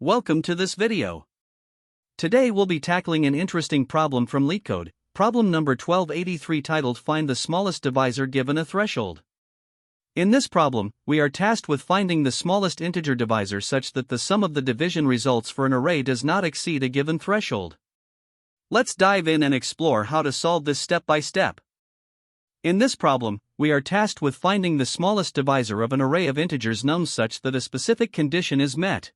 Welcome to this video. Today we'll be tackling an interesting problem from LeetCode, problem number 1283 titled Find the smallest divisor given a threshold. In this problem, we are tasked with finding the smallest integer divisor such that the sum of the division results for an array does not exceed a given threshold. Let's dive in and explore how to solve this step by step. In this problem, we are tasked with finding the smallest divisor of an array of integers nums such that a specific condition is met.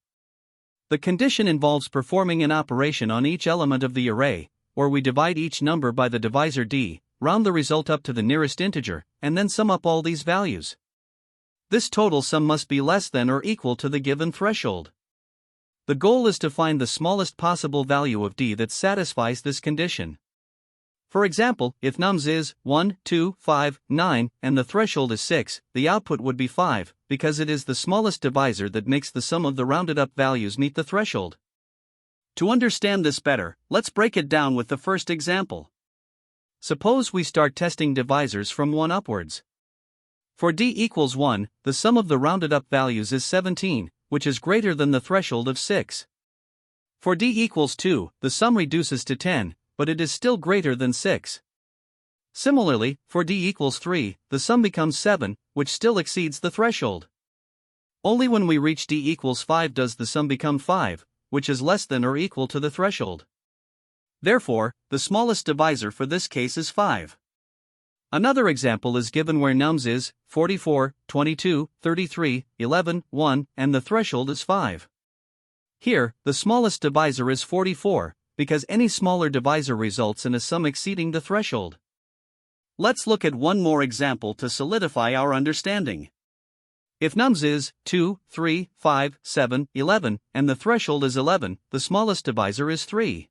The condition involves performing an operation on each element of the array, where we divide each number by the divisor d, round the result up to the nearest integer, and then sum up all these values. This total sum must be less than or equal to the given threshold. The goal is to find the smallest possible value of d that satisfies this condition. For example, if nums is 1, 2, 5, 9, and the threshold is 6, the output would be 5, because it is the smallest divisor that makes the sum of the rounded up values meet the threshold. To understand this better, let's break it down with the first example. Suppose we start testing divisors from 1 upwards. For d equals 1, the sum of the rounded up values is 17, which is greater than the threshold of 6. For d equals 2, the sum reduces to 10, but it is still greater than 6. Similarly, for d equals 3, the sum becomes 7, which still exceeds the threshold. Only when we reach d equals 5 does the sum become 5, which is less than or equal to the threshold. Therefore, the smallest divisor for this case is 5. Another example is given where nums is 44, 22, 33, 11, 1, and the threshold is 5. Here, the smallest divisor is 44, because any smaller divisor results in a sum exceeding the threshold. Let's look at one more example to solidify our understanding. If nums is 2, 3, 5, 7, 11, and the threshold is 11, the smallest divisor is 3.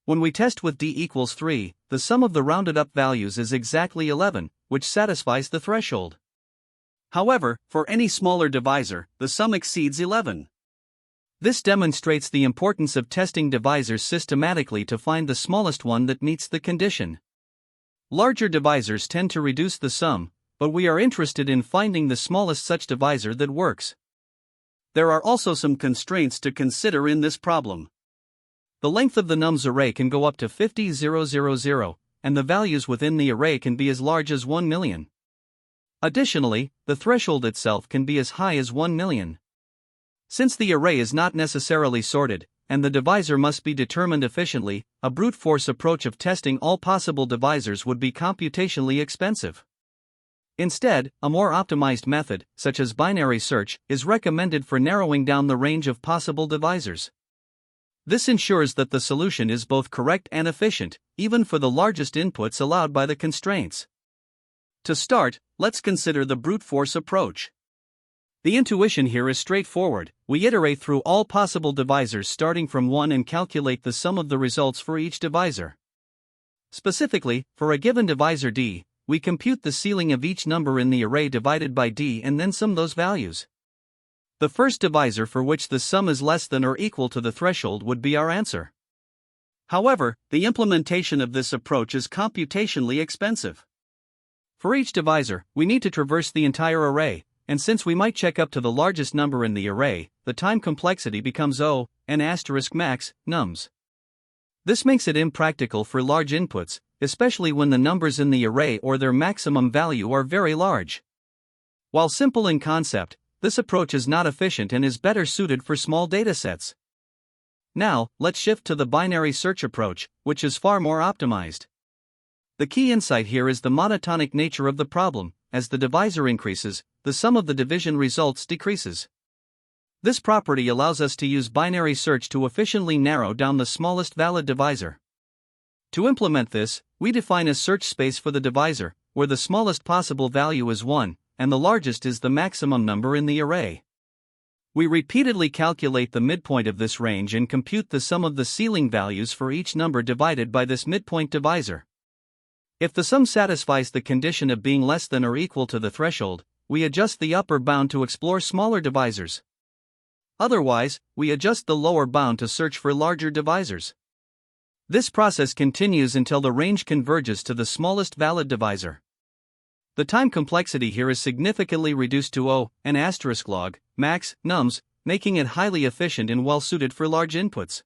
When we test with d equals 3, the sum of the rounded up values is exactly 11, which satisfies the threshold. However, for any smaller divisor, the sum exceeds 11. This demonstrates the importance of testing divisors systematically to find the smallest one that meets the condition. Larger divisors tend to reduce the sum, but we are interested in finding the smallest such divisor that works. There are also some constraints to consider in this problem. The length of the nums array can go up to 50,000, and the values within the array can be as large as 1 million. Additionally, the threshold itself can be as high as 1 million. Since the array is not necessarily sorted, and the divisor must be determined efficiently, a brute force approach of testing all possible divisors would be computationally expensive. Instead, a more optimized method, such as binary search, is recommended for narrowing down the range of possible divisors. This ensures that the solution is both correct and efficient, even for the largest inputs allowed by the constraints. To start, let's consider the brute force approach. The intuition here is straightforward. We iterate through all possible divisors starting from 1 and calculate the sum of the results for each divisor. Specifically, for a given divisor d, we compute the ceiling of each number in the array divided by d and then sum those values. The first divisor for which the sum is less than or equal to the threshold would be our answer. However, the implementation of this approach is computationally expensive. For each divisor, we need to traverse the entire array, and since we might check up to the largest number in the array, the time complexity becomes O, n asterisk max, nums. This makes it impractical for large inputs, especially when the numbers in the array or their maximum value are very large. While simple in concept, this approach is not efficient and is better suited for small datasets. Now, let's shift to the binary search approach, which is far more optimized. The key insight here is the monotonic nature of the problem. As the divisor increases, the sum of the division results decreases. This property allows us to use binary search to efficiently narrow down the smallest valid divisor. To implement this, we define a search space for the divisor, where the smallest possible value is 1, and the largest is the maximum number in the array. We repeatedly calculate the midpoint of this range and compute the sum of the ceiling values for each number divided by this midpoint divisor. If the sum satisfies the condition of being less than or equal to the threshold, we adjust the upper bound to explore smaller divisors. Otherwise, we adjust the lower bound to search for larger divisors. This process continues until the range converges to the smallest valid divisor. The time complexity here is significantly reduced to O, n asterisk log, max, nums, making it highly efficient and well-suited for large inputs.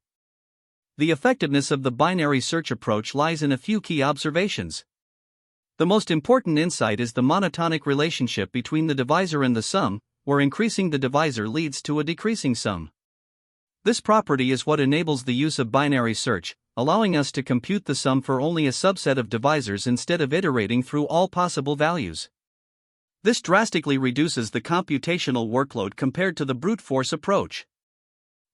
The effectiveness of the binary search approach lies in a few key observations. The most important insight is the monotonic relationship between the divisor and the sum, where increasing the divisor leads to a decreasing sum. This property is what enables the use of binary search, allowing us to compute the sum for only a subset of divisors instead of iterating through all possible values. This drastically reduces the computational workload compared to the brute force approach.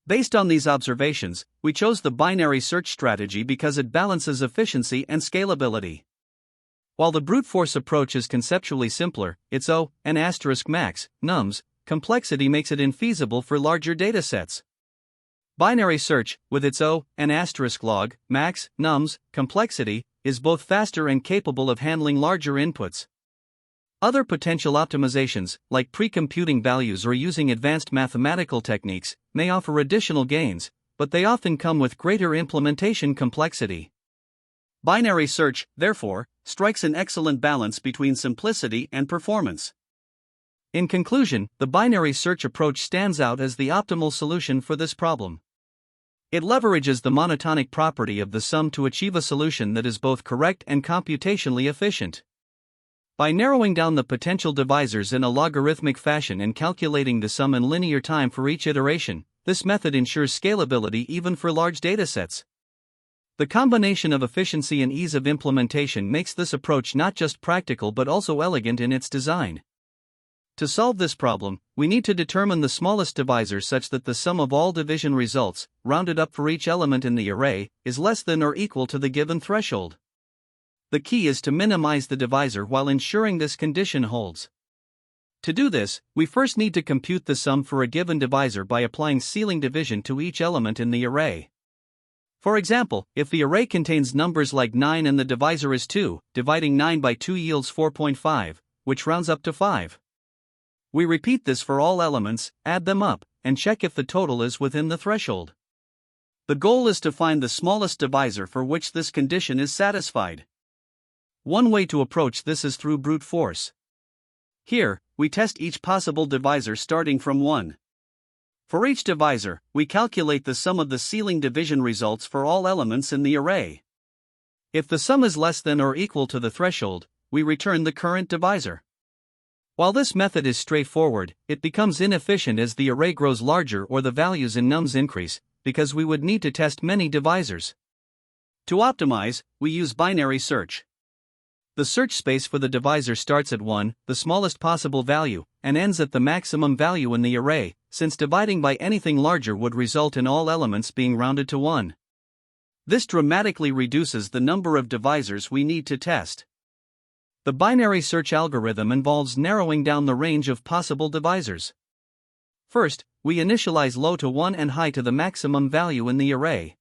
Based on these observations, we chose the binary search strategy because it balances efficiency and scalability. While the brute force approach is conceptually simpler, its max, nums, complexity makes it infeasible for larger datasets. Binary search, with its log, max, nums, complexity, is both faster and capable of handling larger inputs. Other potential optimizations, like pre-computing values or using advanced mathematical techniques, may offer additional gains, but they often come with greater implementation complexity. Binary search, therefore, strikes an excellent balance between simplicity and performance. In conclusion, the binary search approach stands out as the optimal solution for this problem. It leverages the monotonic property of the sum to achieve a solution that is both correct and computationally efficient. By narrowing down the potential divisors in a logarithmic fashion and calculating the sum in linear time for each iteration, this method ensures scalability even for large datasets. The combination of efficiency and ease of implementation makes this approach not just practical but also elegant in its design. To solve this problem, we need to determine the smallest divisor such that the sum of all division results, rounded up for each element in the array, is less than or equal to the given threshold. The key is to minimize the divisor while ensuring this condition holds. To do this, we first need to compute the sum for a given divisor by applying ceiling division to each element in the array. For example, if the array contains numbers like 9 and the divisor is 2, dividing 9 by 2 yields 4.5, which rounds up to 5. We repeat this for all elements, add them up, and check if the total is within the threshold. The goal is to find the smallest divisor for which this condition is satisfied. One way to approach this is through brute force. Here, we test each possible divisor starting from 1. For each divisor, we calculate the sum of the ceiling division results for all elements in the array. If the sum is less than or equal to the threshold, we return the current divisor. While this method is straightforward, it becomes inefficient as the array grows larger or the values in nums increase, because we would need to test many divisors. To optimize, we use binary search. The search space for the divisor starts at 1, the smallest possible value, and ends at the maximum value in the array, since dividing by anything larger would result in all elements being rounded to 1. This dramatically reduces the number of divisors we need to test. The binary search algorithm involves narrowing down the range of possible divisors. First, we initialize low to 1 and high to the maximum value in the array.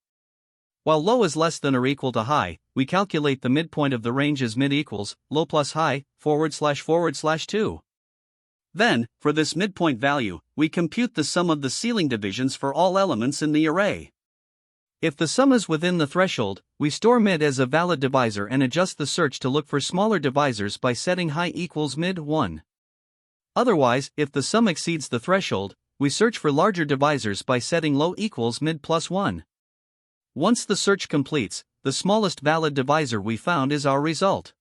While low is less than or equal to high, we calculate the midpoint of the range as mid equals low plus high // 2. Then, for this midpoint value, we compute the sum of the ceiling divisions for all elements in the array. If the sum is within the threshold, we store mid as a valid divisor and adjust the search to look for smaller divisors by setting high equals mid 1. Otherwise, if the sum exceeds the threshold, we search for larger divisors by setting low equals mid plus 1. Once the search completes, the smallest valid divisor we found is our result.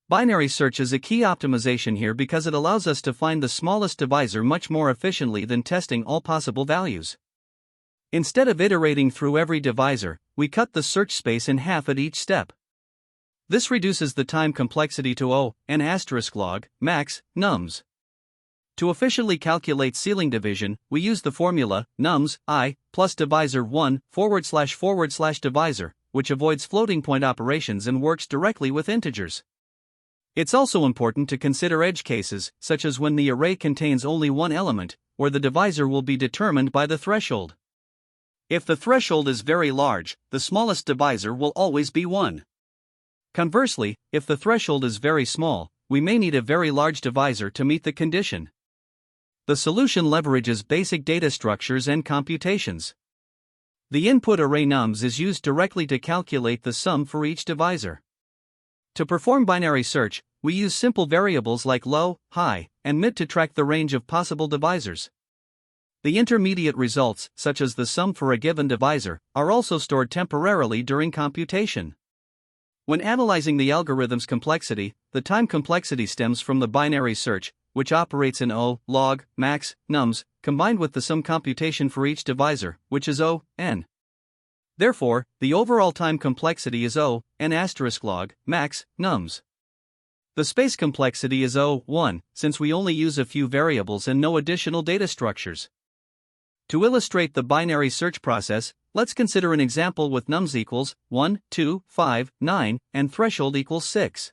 Binary search is a key optimization here because it allows us to find the smallest divisor much more efficiently than testing all possible values. Instead of iterating through every divisor, we cut the search space in half at each step. This reduces the time complexity to log, max, nums. To efficiently calculate ceiling division, we use the formula nums I plus divisor 1 // divisor, which avoids floating point operations and works directly with integers. It's also important to consider edge cases, such as when the array contains only one element, where the divisor will be determined by the threshold. If the threshold is very large, the smallest divisor will always be 1. Conversely, if the threshold is very small, we may need a very large divisor to meet the condition. The solution leverages basic data structures and computations. The input array nums is used directly to calculate the sum for each divisor. To perform binary search, we use simple variables like low, high, and mid to track the range of possible divisors. The intermediate results, such as the sum for a given divisor, are also stored temporarily during computation. When analyzing the algorithm's complexity, the time complexity stems from the binary search, which operates in O, log, max, nums, combined with the sum computation for each divisor, which is O, n. Therefore, the overall time complexity is O, n asterisk log, max, nums. The space complexity is O, 1, since we only use a few variables and no additional data structures. To illustrate the binary search process, let's consider an example with nums equals 1, 2, 5, 9, and threshold equals 6.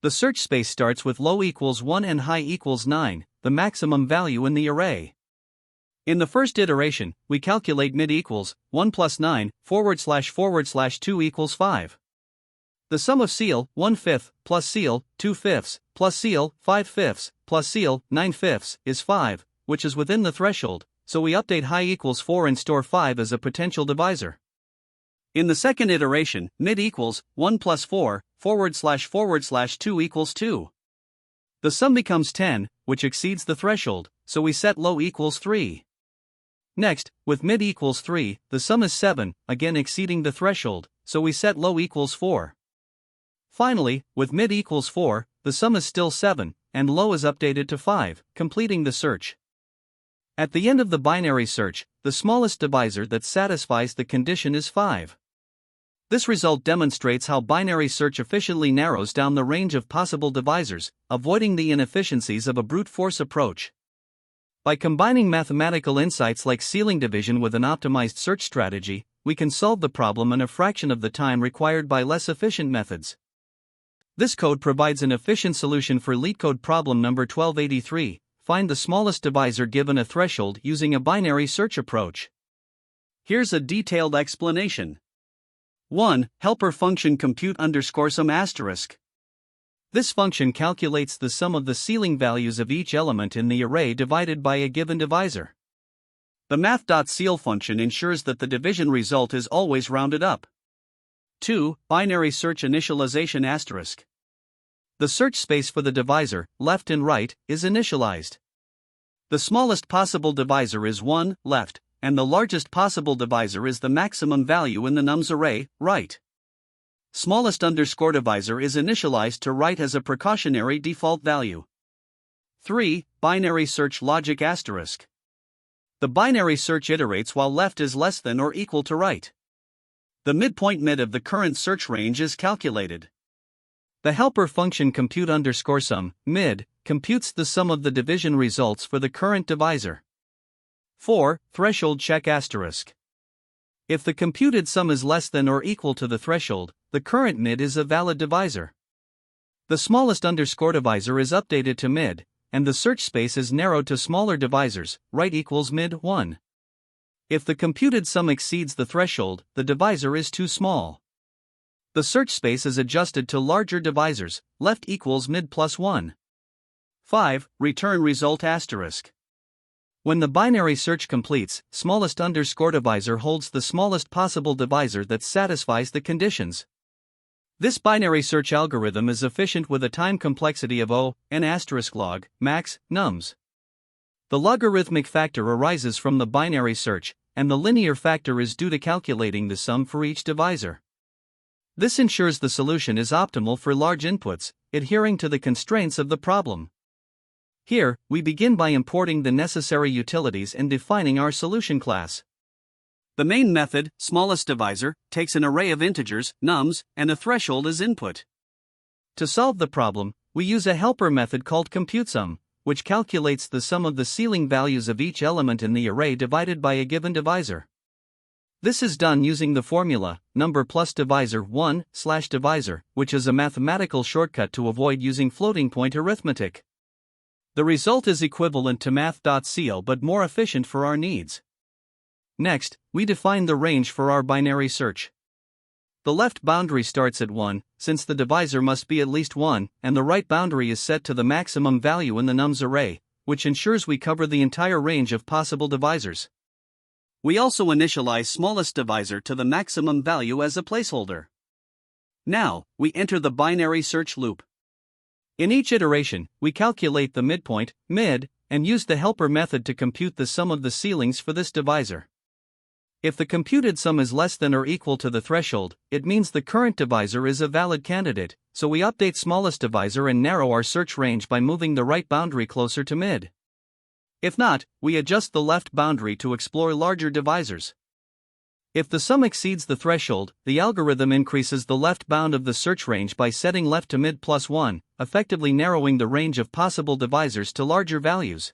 The search space starts with low equals 1 and high equals 9, the maximum value in the array. In the first iteration, we calculate mid equals 1 plus 9 / 2 equals 5. The sum of ceil 1/5 plus ceil 2/5 plus ceil 5/5 plus ceil 9/5 is 5, which is within the threshold, so we update high equals 4 and store 5 as a potential divisor. In the second iteration, mid equals 1 plus 4 / 2 equals 2. The sum becomes 10, which exceeds the threshold, so we set low equals 3. Next, with mid equals 3, the sum is 7, again exceeding the threshold, so we set low equals 4. Finally, with mid equals 4, the sum is still 7, and low is updated to 5, completing the search. At the end of the binary search, the smallest divisor that satisfies the condition is 5. This result demonstrates how binary search efficiently narrows down the range of possible divisors, avoiding the inefficiencies of a brute force approach. By combining mathematical insights like ceiling division with an optimized search strategy, we can solve the problem in a fraction of the time required by less efficient methods. This code provides an efficient solution for LeetCode problem number 1283. Find the smallest divisor given a threshold using a binary search approach. Here's a detailed explanation. 1. Helper function compute _sum asterisk. This function calculates the sum of the ceiling values of each element in the array divided by a given divisor. The math.ceil function ensures that the division result is always rounded up. 2. Binary search initialization asterisk. The search space for the divisor, left and right, is initialized. The smallest possible divisor is 1, left, and the largest possible divisor is the maximum value in the nums array, right. Smallest divisor is initialized to right as a precautionary default value. 3. Binary search logic asterisk. The binary search iterates while left is less than or equal to right. The midpoint mid of the current search range is calculated. The helper function compute _sum, mid, computes the sum of the division results for the current divisor. 4. Threshold check asterisk. If the computed sum is less than or equal to the threshold, the current mid is a valid divisor. The smallest divisor is updated to mid, and the search space is narrowed to smaller divisors, right equals mid 1. If the computed sum exceeds the threshold, the divisor is too small. The search space is adjusted to larger divisors, left equals mid plus 1. 5. Return result asterisk. When the binary search completes, smallest divisor holds the smallest possible divisor that satisfies the conditions. This binary search algorithm is efficient with a time complexity of O, n asterisk log, max, nums. The logarithmic factor arises from the binary search, and the linear factor is due to calculating the sum for each divisor. This ensures the solution is optimal for large inputs, adhering to the constraints of the problem. Here, we begin by importing the necessary utilities and defining our solution class. The main method, smallest divisor, takes an array of integers, nums, and a threshold as input. To solve the problem, we use a helper method called computesum, which calculates the sum of the ceiling values of each element in the array divided by a given divisor. This is done using the formula, number plus divisor 1/divisor, which is a mathematical shortcut to avoid using floating point arithmetic. The result is equivalent to math.ceil but more efficient for our needs. Next, we define the range for our binary search. The left boundary starts at 1, since the divisor must be at least 1, and the right boundary is set to the maximum value in the nums array, which ensures we cover the entire range of possible divisors. We also initialize smallest divisor to the maximum value as a placeholder. Now, we enter the binary search loop. In each iteration, we calculate the midpoint, mid, and used the helper method to compute the sum of the ceilings for this divisor. If the computed sum is less than or equal to the threshold, it means the current divisor is a valid candidate, so we update smallest divisor and narrow our search range by moving the right boundary closer to mid. If not, we adjust the left boundary to explore larger divisors. If the sum exceeds the threshold, the algorithm increases the left bound of the search range by setting left to mid +1, effectively narrowing the range of possible divisors to larger values.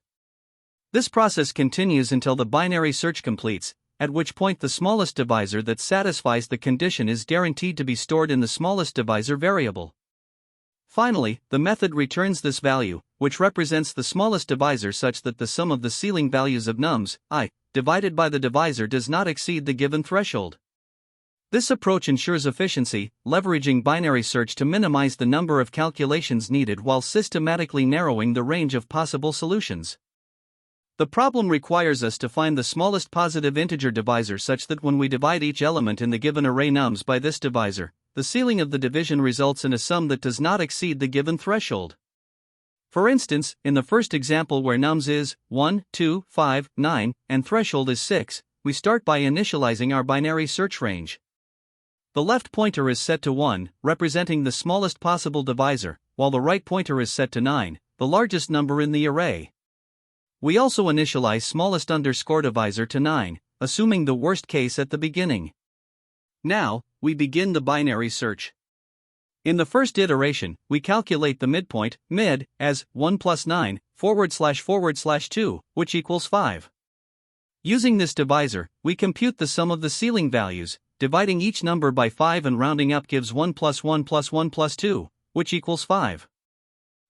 This process continues until the binary search completes, at which point the smallest divisor that satisfies the condition is guaranteed to be stored in the smallest divisor variable. Finally, the method returns this value, which represents the smallest divisor such that the sum of the ceiling values of nums, I, divided by the divisor does not exceed the given threshold. This approach ensures efficiency, leveraging binary search to minimize the number of calculations needed while systematically narrowing the range of possible solutions. The problem requires us to find the smallest positive integer divisor such that when we divide each element in the given array nums by this divisor, the ceiling of the division results in a sum that does not exceed the given threshold. For instance, in the first example where nums is 1, 2, 5, 9, and threshold is 6, we start by initializing our binary search range. The left pointer is set to 1, representing the smallest possible divisor, while the right pointer is set to 9, the largest number in the array. We also initialize smallest underscore divisor to 9, assuming the worst case at the beginning. Now, we begin the binary search. In the first iteration, we calculate the midpoint, mid, as 1 plus 9, //2, which equals 5. Using this divisor, we compute the sum of the ceiling values, dividing each number by 5 and rounding up gives 1 plus 1 plus 1 plus 2, which equals 5.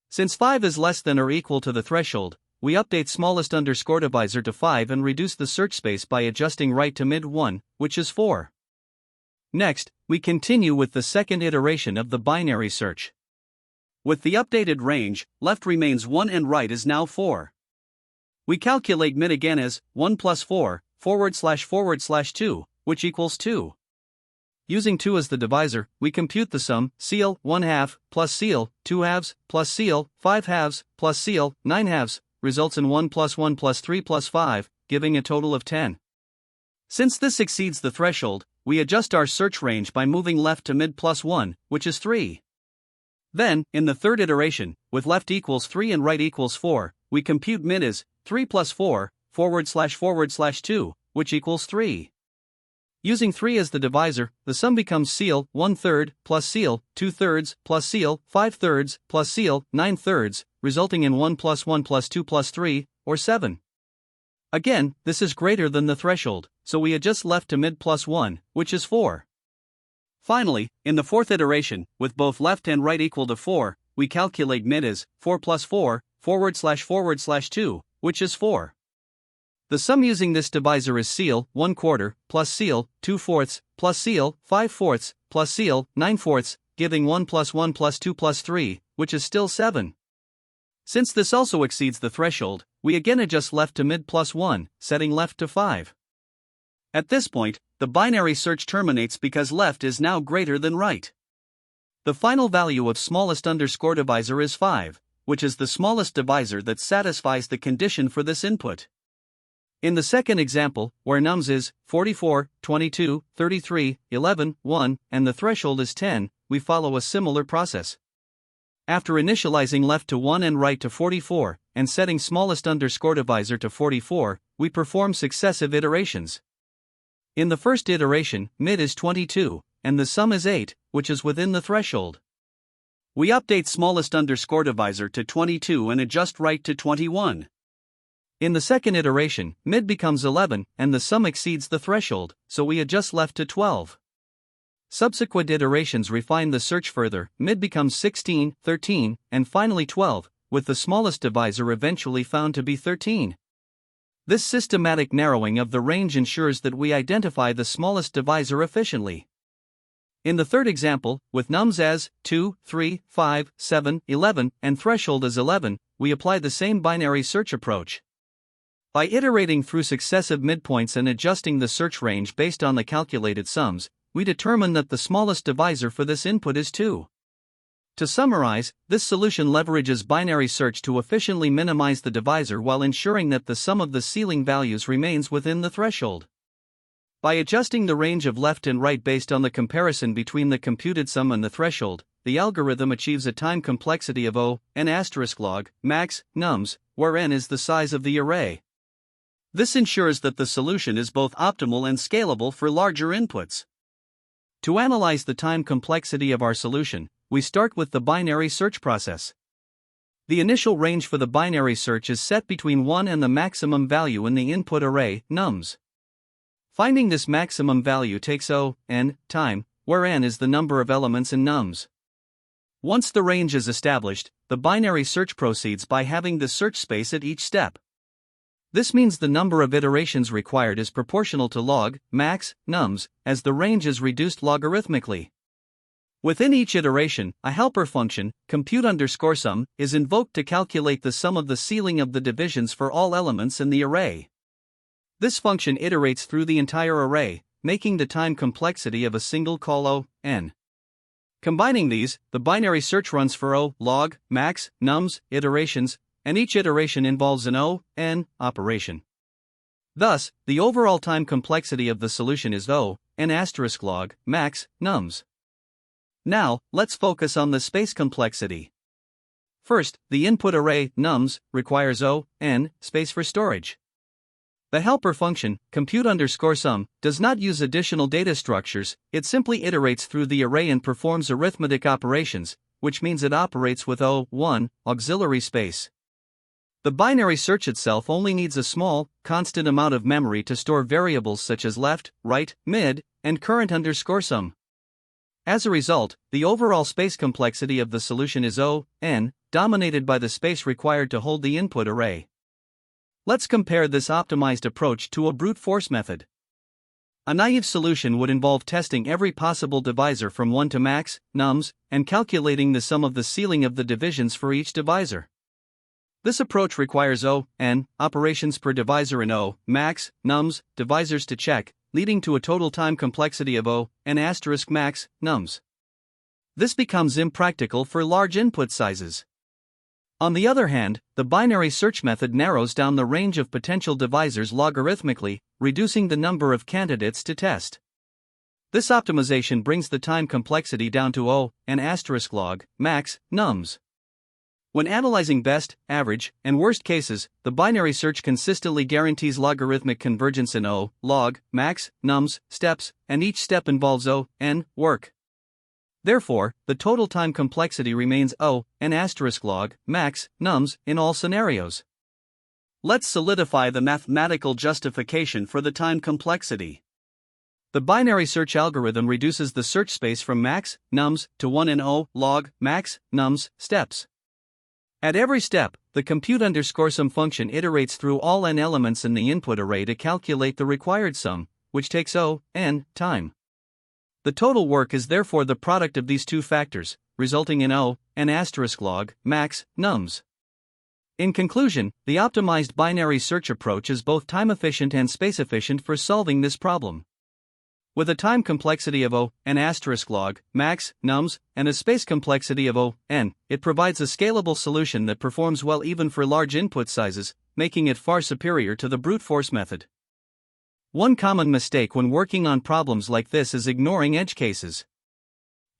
Since 5 is less than or equal to the threshold, we update smallest underscore divisor to 5 and reduce the search space by adjusting right to mid 1, which is 4. Next, we continue with the second iteration of the binary search. With the updated range, left remains 1 and right is now 4. We calculate mid again as 1 plus 4, //2, which equals 2. Using 2 as the divisor, we compute the sum, ceil, 1/2, plus ceil, 2/2, plus ceil, 5/2, plus ceil, 9/2, results in 1 plus 1 plus 3 plus 5, giving a total of 10. Since this exceeds the threshold, we adjust our search range by moving left to mid +1, which is 3. Then, in the third iteration, with left equals 3 and right equals 4, we compute mid as 3 plus 4, //2, which equals 3. Using 3 as the divisor, the sum becomes ceil, 1/3, plus ceil, 2/3, plus ceil, 5/3, plus ceil, 9/3, resulting in 1 plus 1 plus 2 plus 3, or 7. Again, this is greater than the threshold, so we adjust left to mid +1, which is 4. Finally, in the fourth iteration, with both left and right equal to 4, we calculate mid as 4 plus 4, //2, which is 4. The sum using this divisor is ceil, 1/4, plus ceil, 2/4, plus ceil, 5/4, plus ceil, 9/4, giving 1 plus 1 plus 2 plus 3, which is still 7. Since this also exceeds the threshold, we again adjust left to mid +1, setting left to 5. At this point, the binary search terminates because left is now greater than right. The final value of smallest underscore divisor is 5, which is the smallest divisor that satisfies the condition for this input. In the second example, where nums is 44, 22, 33, 11, 1, and the threshold is 10, we follow a similar process. After initializing left to 1 and right to 44, and setting smallest underscore divisor to 44, we perform successive iterations. In the first iteration, mid is 22, and the sum is 8, which is within the threshold. We update smallest underscore divisor to 22 and adjust right to 21. In the second iteration, mid becomes 11, and the sum exceeds the threshold, so we adjust left to 12. Subsequent iterations refine the search further, mid becomes 16, 13, and finally 12, with the smallest divisor eventually found to be 13. This systematic narrowing of the range ensures that we identify the smallest divisor efficiently. In the third example, with nums as 2, 3, 5, 7, 11, and threshold as 11, we apply the same binary search approach. By iterating through successive midpoints and adjusting the search range based on the calculated sums, we determine that the smallest divisor for this input is 2. To summarize, this solution leverages binary search to efficiently minimize the divisor while ensuring that the sum of the ceiling values remains within the threshold. By adjusting the range of left and right based on the comparison between the computed sum and the threshold, the algorithm achieves a time complexity of n*log max nums, where n is the size of the array. This ensures that the solution is both optimal and scalable for larger inputs. To analyze the time complexity of our solution, we start with the binary search process. The initial range for the binary search is set between 1 and the maximum value in the input array, nums. Finding this maximum value takes n time, where n is the number of elements in nums. Once the range is established, the binary search proceeds by having the search space at each step. This means the number of iterations required is proportional to log max nums, as the range is reduced logarithmically. Within each iteration, a helper function, compute_sum, is invoked to calculate the sum of the ceiling of the divisions for all elements in the array. This function iterates through the entire array, making the time complexity of a single call n. Combining these, the binary search runs for log max nums iterations, and each iteration involves an n operation. Thus, the overall time complexity of the solution is n*log max nums. Now, let's focus on the space complexity. First, the input array, nums, requires n space for storage. The helper function, compute_sum, does not use additional data structures, it simply iterates through the array and performs arithmetic operations, which means it operates with 1 auxiliary space. The binary search itself only needs a small, constant amount of memory to store variables such as left, right, mid, and current_sum. As a result, the overall space complexity of the solution is n, dominated by the space required to hold the input array. Let's compare this optimized approach to a brute force method. A naive solution would involve testing every possible divisor from 1 to max nums, and calculating the sum of the ceiling of the divisions for each divisor. This approach requires n operations per divisor and max nums divisors to check, leading to a total time complexity of n*max nums. This becomes impractical for large input sizes. On the other hand, the binary search method narrows down the range of potential divisors logarithmically, reducing the number of candidates to test. This optimization brings the time complexity down to n*log max nums. When analyzing best, average, and worst cases, the binary search consistently guarantees logarithmic convergence in log max nums steps, and each step involves n work. Therefore, the total time complexity remains n*log max nums in all scenarios. Let's solidify the mathematical justification for the time complexity. The binary search algorithm reduces the search space from max nums to 1 in log max nums steps. At every step, the compute_sum function iterates through all n elements in the input array to calculate the required sum, which takes n time. The total work is therefore the product of these two factors, resulting in n*log max nums. In conclusion, the optimized binary search approach is both time efficient and space efficient for solving this problem. With a time complexity of n*log max nums and a space complexity of n, it provides a scalable solution that performs well even for large input sizes, making it far superior to the brute force method. One common mistake when working on problems like this is ignoring edge cases.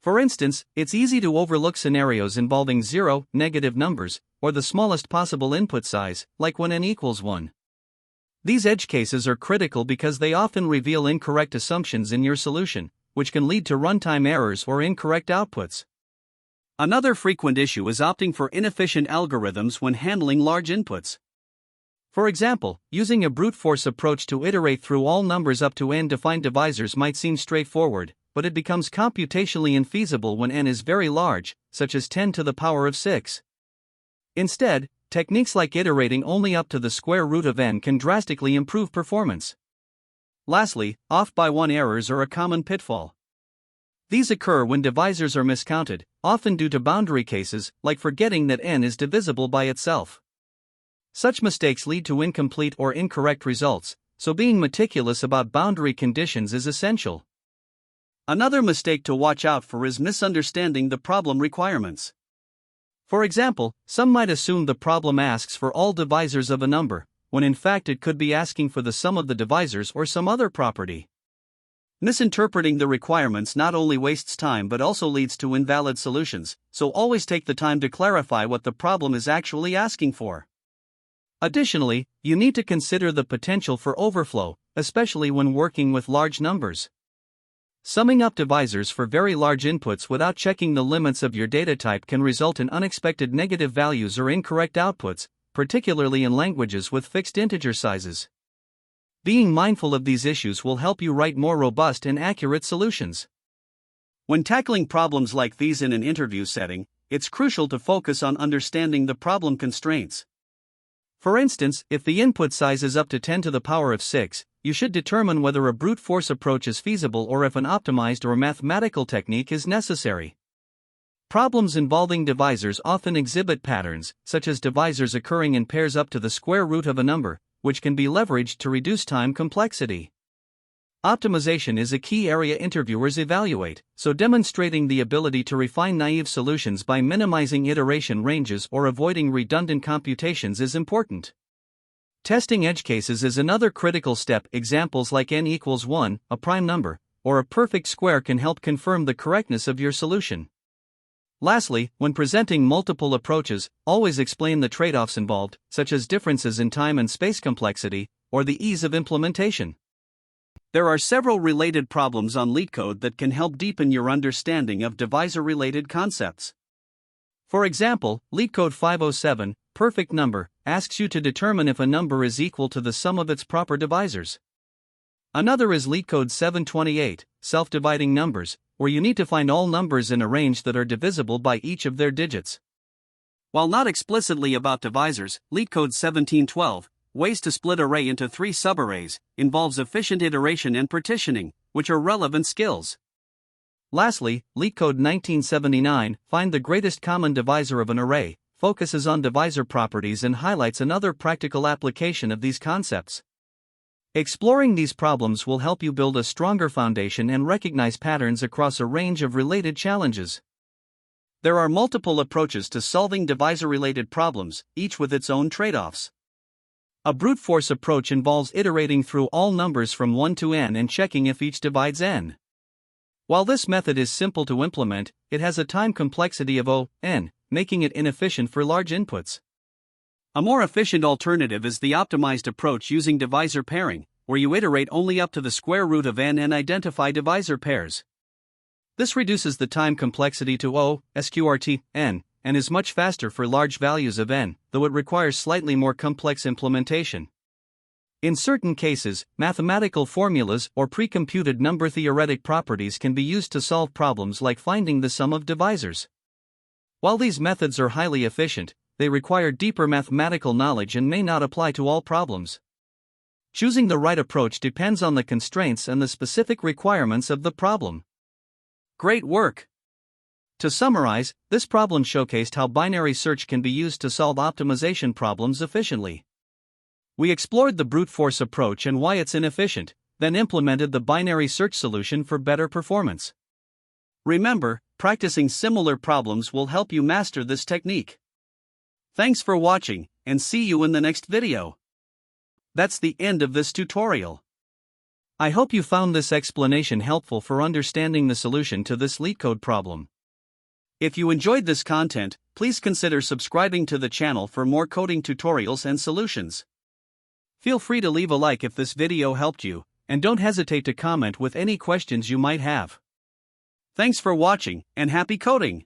For instance, it's easy to overlook scenarios involving zero, negative numbers, or the smallest possible input size, like when n equals 1. These edge cases are critical because they often reveal incorrect assumptions in your solution, which can lead to runtime errors or incorrect outputs. Another frequent issue is opting for inefficient algorithms when handling large inputs. For example, using a brute force approach to iterate through all numbers up to n defined divisors might seem straightforward, but it becomes computationally infeasible when n is very large, such as 10 to the power of 6. Instead, techniques like iterating only up to the square root of n can drastically improve performance. Lastly, off-by-one errors are a common pitfall. These occur when divisors are miscounted, often due to boundary cases, like forgetting that n is divisible by itself. Such mistakes lead to incomplete or incorrect results, so being meticulous about boundary conditions is essential. Another mistake to watch out for is misunderstanding the problem requirements. For example, some might assume the problem asks for all divisors of a number, when in fact it could be asking for the sum of the divisors or some other property. Misinterpreting the requirements not only wastes time but also leads to invalid solutions, so always take the time to clarify what the problem is actually asking for. Additionally, you need to consider the potential for overflow, especially when working with large numbers. Summing up divisors for very large inputs without checking the limits of your data type can result in unexpected negative values or incorrect outputs, particularly in languages with fixed integer sizes. Being mindful of these issues will help you write more robust and accurate solutions. When tackling problems like these in an interview setting, it's crucial to focus on understanding the problem constraints. For instance, if the input size is up to 10 to the power of 6, you should determine whether a brute force approach is feasible or if an optimized or mathematical technique is necessary. Problems involving divisors often exhibit patterns, such as divisors occurring in pairs up to the square root of a number, which can be leveraged to reduce time complexity. Optimization is a key area interviewers evaluate, so demonstrating the ability to refine naive solutions by minimizing iteration ranges or avoiding redundant computations is important. Testing edge cases is another critical step. Examples like n equals 1, a prime number, or a perfect square can help confirm the correctness of your solution. Lastly, when presenting multiple approaches, always explain the trade-offs involved, such as differences in time and space complexity, or the ease of implementation. There are several related problems on LeetCode that can help deepen your understanding of divisor-related concepts. For example, LeetCode 507, perfect number, asks you to determine if a number is equal to the sum of its proper divisors. Another is LeetCode 728, self-dividing numbers, where you need to find all numbers in a range that are divisible by each of their digits. While not explicitly about divisors, LeetCode 1712, ways to split array into 3 subarrays, involves efficient iteration and partitioning, which are relevant skills. Lastly, LeetCode 1979, find the greatest common divisor of an array, focuses on divisor properties and highlights another practical application of these concepts. Exploring these problems will help you build a stronger foundation and recognize patterns across a range of related challenges. There are multiple approaches to solving divisor-related problems, each with its own trade-offs. A brute force approach involves iterating through all numbers from 1 to n and checking if each divides n. While this method is simple to implement, it has a time complexity of O(n), making it inefficient for large inputs. A more efficient alternative is the optimized approach using divisor pairing, where you iterate only up to the square root of n and identify divisor pairs. This reduces the time complexity to O(n) and is much faster for large values of n, though it requires slightly more complex implementation. In certain cases, mathematical formulas or pre-computed number theoretic properties can be used to solve problems like finding the sum of divisors. While these methods are highly efficient, they require deeper mathematical knowledge and may not apply to all problems. Choosing the right approach depends on the constraints and the specific requirements of the problem. Great work! To summarize, this problem showcased how binary search can be used to solve optimization problems efficiently. We explored the brute force approach and why it's inefficient, then implemented the binary search solution for better performance. Remember, practicing similar problems will help you master this technique. Thanks for watching, and see you in the next video. That's the end of this tutorial. I hope you found this explanation helpful for understanding the solution to this LeetCode problem. If you enjoyed this content, please consider subscribing to the channel for more coding tutorials and solutions. Feel free to leave a like if this video helped you, and don't hesitate to comment with any questions you might have. Thanks for watching, and happy coding!